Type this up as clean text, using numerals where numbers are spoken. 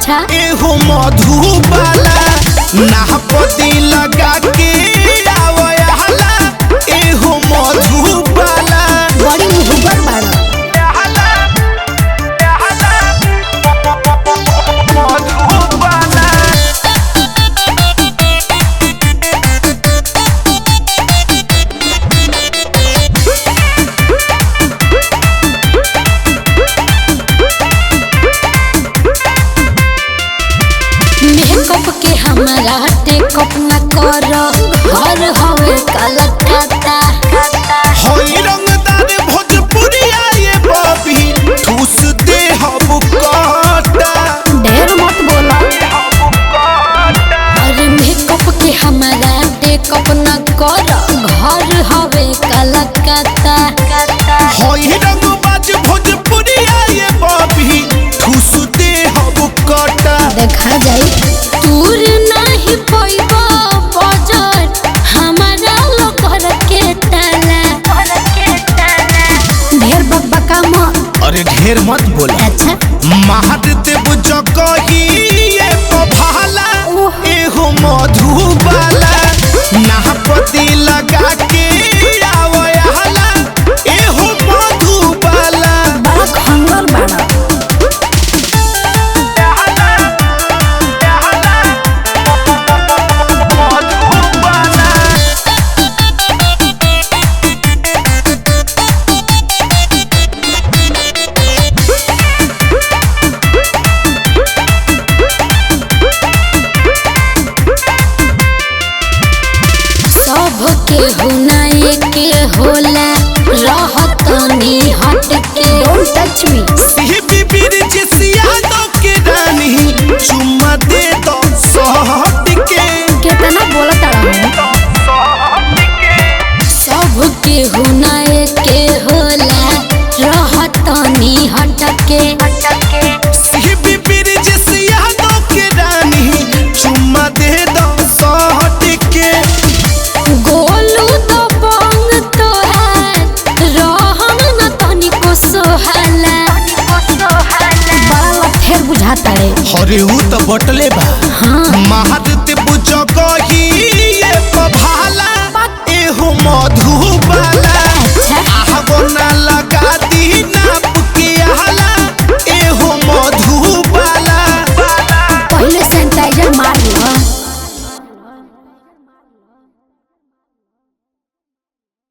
अच्छा एहो मधुबाला नाहपति लगा के आवला एहो मधुबाला बड़ी मुहब्बत बाड़ा मेकअप के हमारा टेकअप न करो घर हवे कलकत्ता होई रंगदार भोजपुरिया ये बबी ठूस दे हम काटा ढेर मत बोला अरे मेकअप के हमारा टेकअप न करो घर हवे कलकत्ता होई रंगबाज भोजपुरिया ये बबी ठूस दे हम काटा देखा जाई दूर नहीं पैबा बजर हमारा लोकर के ताला ढेर बकबका मत अरे ढेर मत बोला अच्छा महादेव जगही ये भाला एहो मधुबाला नाहपति लगा के आवला एहो मधुबाला बड़ा खंगल बाड़ा सबके हुनाए के होला रहतनी हट के डोंट टच मी सिहबी बीरज सियादो के रानी चुम्मा दे दो सहट के कितना बोलता रहा सबके हुनाए के होला रहतनी हट के सिहबी बीरज सियादो के रानी चुम्मा दे दो सहट के गोलू तो बंग तोहार रहन न तनिको सोहाला बड़ा लफेर बुझाता है हरे ऊ तो बटले बा हाँ महादेव जगही ये भाला एहो मधुबाला अच्छा आहा बनाला